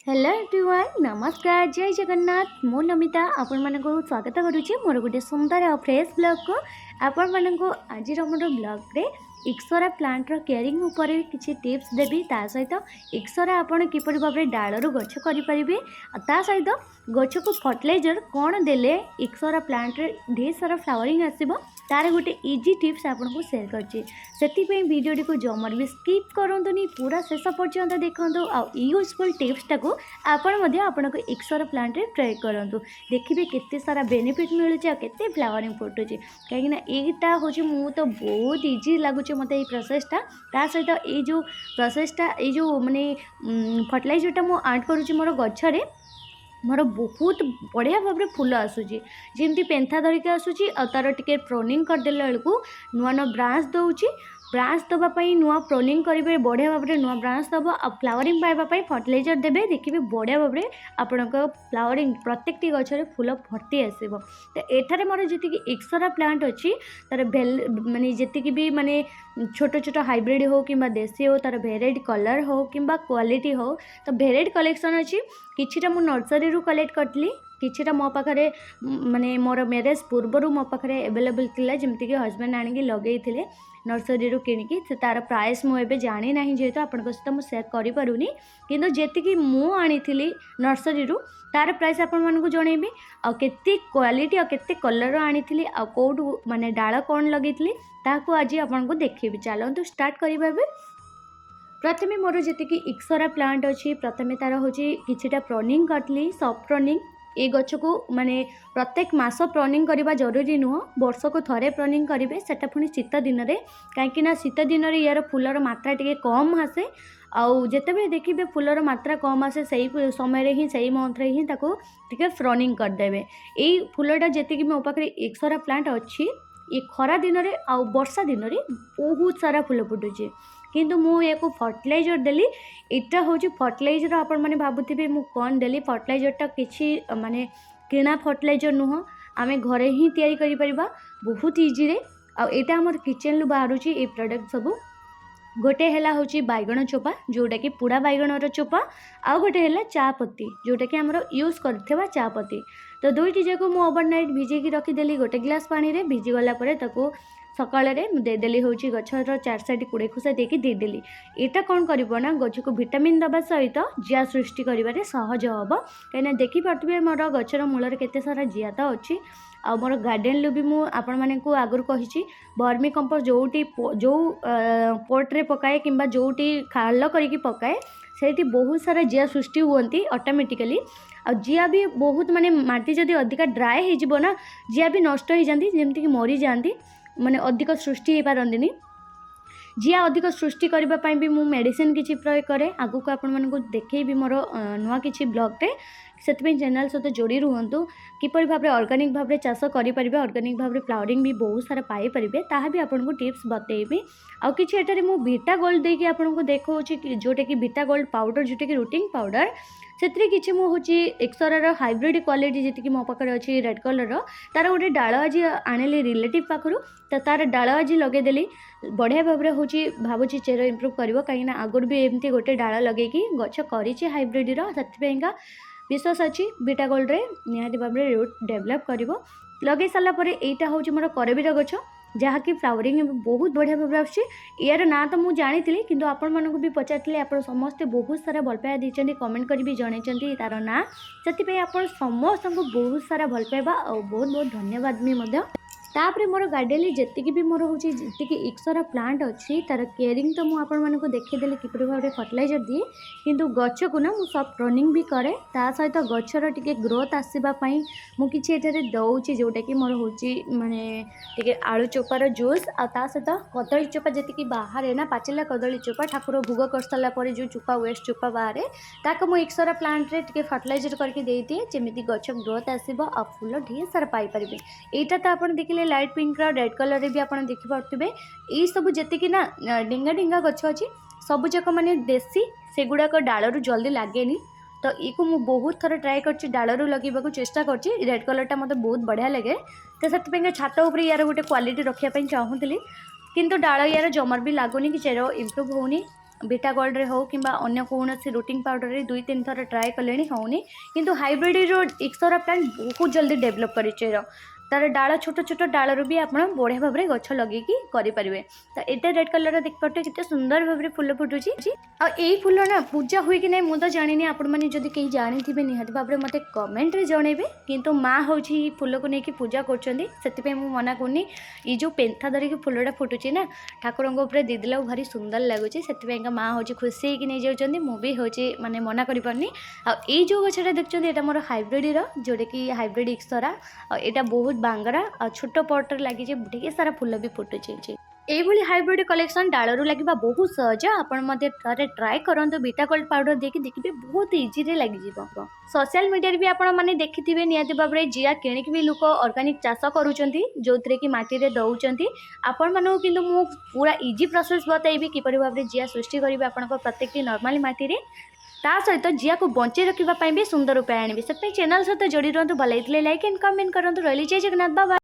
Hello everyone नमस्कार जय जगन्नाथ मु नमिता आपण मानक स्वागत करुच्ची मोर गोटे सुंदर और फ्रेश ब्लॉग को आपण मानक आज मोर ब्लॉग रे इक्सरा प्लांट रो केयरिंग उपर किसी टिप्स देवी ता सहित इक्सरा आपण किपरि भाबरे डालरू गछ करि परिबे ता सहित गछ को फर्टिलाइजर कौन देले इक्सरा प्लांट रे ढेर सारा फ्लावरिंग आसीबो तार गोटे इजी टिप्स आपन को शेयर करछि सेति वीडियो को जमर भी स्किप करंतुनी पूरा शेष पर्यंत देखंतु आ यूजफुल टिप्स टाको आपण मध्ये आपण को इक्सरा प्लांट रे ट्राई करंतु देखिबे केते सारा बेनिफिट मिलुछि आ केते फ्लावरिंग फुटुछि काहे ना एटा होछि मु तो बहुत इजी लागुछि मते ए प्रोसेसटा ता सहित ए जो प्रोसेसटा ए जो माने फर्टिलाइजरटा मु ऐड करूछि मोर गछरे मोर बहुत बढ़िया भाव में फूल आसूची जमी पेंथा धरिक आसूची आ तार टिके प्रोनिंग करदेला बेलू नुआ नुआ ब्रांच दौची ब्रांच दवाई नुआ प्रोनिंग करेंगे बढ़िया भाव में नुआ ब्रांच दब आ फ्लावरिंग पाइबापी फर्टिलाइजर देवे देखिए बढ़िया भाव में आपण फ्लावरिंग प्रत्येक गचर फूल भर्ती आसो तो एठारे मोर जी इक्सरा प्लांट अच्छी तार माने जी भी माने छोट छोट हाइब्रिड हो कि देसी हो तार भेराइटी कलर हो कि क्वालिटी हो तो भेराइटी कलेक्शन अच्छी किछिटा मु नर्सरी रू कलेक्ट करली किछिटा मो पाखरे माने मोर मैरेज पूर्वर मो पाखरे अवेलेबल थिला जेमति कि हस्बैंड आनिकी लगे थे नर्सरी रू किनिकी से तार प्राइस मुझे जानी ना जेहेतु आपण सहित मुझे सेयार करें किंतु जी मु आनी नर्सरी रू तार प्राइस आपण मानक जनइबी आ केते क्वालिटी आ केते कलर आनी आ कौटू माने डाल कौन लगे ताकू आज आपन को देखिए चलतु स्टार्ट करवा प्रथमे मोर जी इक्सरा प्लांट अच्छी प्रथमे तार हूँ किछिटा प्रोनिंग करली सॉफ्ट प्रोनिंग ए गछ को माने प्रत्येक मास प्रोनिंग करवा जरूरी नुह वर्ष को थरे प्रोनिंग करेंगे सेटा पुणी शीत दिन में कहीं शीत दिन में यार फूलर मात्रा टी कम आसे आउ जिते देखिए फूलर मात्रा कम आसे से समय ही सही मंथ ही टे प्रोनिंग करदे यही फूलटा जी मो पाखे इक्सरा प्लांट अच्छी ये खरा दिन में आउ वर्षा दिन में बहुत सारा फूल फुटुचे किंतु मु को फर्टिलाइजर देली इटा हूँ फर्टिलाइजर आपण मैंने भावुथे मु कौन देली फर्टिलाइजरटा किसी माने किणा फर्टिलाइजर नुह आम घरे ही तैयारी करि परिबा बहुत इजी रे आ एटा हमर किचन लु बाहर ए प्रोडक्ट सब गोटे है हूँ बैगण चोपा जोटा कि पुड़ा बैगणर चोपा आउ गोटे है चा पत्ती जोटा कि आमर यूज करथिबा चा पत्ती तो दुईटी जाक मु ओवरनाइट भिजेकी रखीदेली गोटे गिलास पानी रे भिजी गला परे ताको सकाल देदेली हूँ गचर 4 साइड 20 खुसा देकी देदेली एटा कौन करना गच को विटामिन दबा सहित जिया सृष्टि कर सहज हम कहीं देखिपे मोर गचर मूल केते सारा जिया तो अच्छी आ मोर गार्डन लु भी मु आपण माने को आगुर कही वर्मी कंपोस्ट जोटी जो पोर्ट्रे पकाए कि जोटी खाल करके पकाए से बहुत सारा जिया सृष्टि हुई ऑटोमेटिकली आ जिया भी बहुत माने माटी जदि अधिका ड्राए हो ना जिया भी नष्ट हो जाती जमती कि मरी जाती माने अधिक सृष्टि हो पारंदिनी जिया अधिक सृष्टि करने भी मु मेडिसिन किसी प्रयोग करे आगु को आपण मानक देखी मोर नुआ किसी ब्लॉगटे से चैनल सहित जोड़ी रुहतु किपर भाव में ऑर्गेनिक भाव में चाष करें ऑर्गेनिक भाव में फ्लावरिंग भी बहुत सारा पाई परिबे ताहा भी आपको टिप्स बतेबी आउ किछि एटारे मु बीटा गोल्ड देकी आपको देखौछि जोटा कि बीटा गोल्ड पाउडर जोटा कि रूटिंग पाउडर से किसी मुझे एक्सरार हाइब्रिड क्वालिटी जी मो पाखे अच्छी रेड कलर तार गोटे डाल आज आनिली रिलेटिव पाखु तो तार डाल आज लगेदेली बढ़िया भाव में हूँ भावुची चेर इम्प्रूव कर कहीं आगुरी भी एमती गोटे डाल लगे गछ कर हाइब्रिड से विश्वास अच्छी बीटा गोल्ड रे निहाती भाव में रूट डेभलप कर लगे सारापर यहाँ हूँ मोर करबीर गछ जहाँकि फ्लावरिंग बहुत बढ़िया भाव में आसुची यार ना तो मुझे जानी किंतु आपण मानक भी पचारि आप समस्ते बहुत सारा भल पाइबा देते कमेंट कर भी जनई तार ना से आप समस्त को बहुत सारा भल पाइबा और बहुत बहुत धन्यवाद भी तापर मोर गार्डन जी भी मोर हूँ जी इक्सरा प्लांट अच्छी तार केयरिंग तो मुझे देखीदेली किपर भाव में फर्टिलाइजर दिए किंतु गच को ना मुझे सब प्रोनिंग भी करे ता सहित गचर टिके ग्रोथ आसवाई मुझे दौची जोटा कि मोर हूँ माने टिके आलू चोपार जूस आ सहित कदली चोपा जी बाहर ना पाचिला कदली चोपा ठाकुर भोग कर सारापर जो चोपा वेस्ट चोपा बाहर ताक मुझे इक्सरा प्लांट रे टिके फर्टिलाइजर करके दे दिए जमी गच ग्रोथ आसो आ फूल ढेर सारा पाइपर यहाँ तो आप देखिए लाइट पिंक रेड कलर रे भी आप देखिपे यही सब जी ना डिंगा डिंगा गछ अच्छी सब जाक माने देसी से गुड़ाक डालू जल्दी लगे तो ये मुझे बहुत थर ट्राए कर डालू लगे चेष्टा कर रेड कलरटा मतलब बहुत बढ़िया लगे तो से छात उपर यार गोटे क्वालिटी रखापी चाहूली किंतु डाल यार जमर भी लगुनि कि चेर इम्प्रूव होनी ବିଟା ଗୋଲ୍ଡରେ ହଉ କିମ୍ବା ଅନ୍ୟ କୌଣସି ରୁଟିନ୍ ପାଉଡ଼ରରେ 2-3 ଥର ଟ୍ରାଏ କଲେଣି ହେଉନି, କିନ୍ତୁ ହାଇବ୍ରିଡ଼ର ଇକ୍ସୋରା ପ୍ଲାଣ୍ଟ ବହୁତ ଜଲ୍ଦି ଡେଭଲପ୍ କରିଛି। तार डाल छोट छोट डालू भी आप बढ़िया भाव में गछ लगे करेंगे। तो ये रेड कलर देखिए कितने सुंदर भाव में फुल फुटुची। आई फुल ना पूजा हुए कि नहीं मुझे जानी, आपण मैंने जदि कहीं जानी थे निहाती भाव में मत कमेंट रे जनइबे। किंतु माँ हूँ फुल को लेकिन पूजा कर मना करनी। ये जो पेंथा धरिकी फुलटा फुटुची ना ठाकुर दीदेला भारी सुंदर लगुच से माँ हूँ खुशी होगी नहीं जाऊँगी। मुझे हूँ माने मना करी पारनी। आई जो गछटा देखते ये मोर हाइब्रिड जोटा कि हाइब्रिड इक्सोरा। यहाँ बहुत बांगरा और छोट पटर लगी ढेर सारा फुल भी फुटुची। यही हाइब्रिड कलेक्शन डालू लगे बहुत सहज। आपरे ट्राए करूँ बीटा गोल्ड पाउडर देखिए देखिए बहुत इजी लगे। सोशल मीडिया भी आपण मैंने देखिथे निहाती भाव में जिया किणिक भी लोक ऑर्गेनिक चाष करुँच जो कि माटी रे दौरान आपण मानू कि पूरा इजी प्रोसेस बताइबी किपर भाव में जिया सृष्टि करेंगे आपण प्रत्येक नॉर्मल माटी रे। ता सहित जिया को बंचे रखा भी सुंदर उपाय आने से चैनल सहित जोड़ी रुहतु। भल लाइक एंड कमेंट करूँ। रही जय जगन्नाथ बाबा।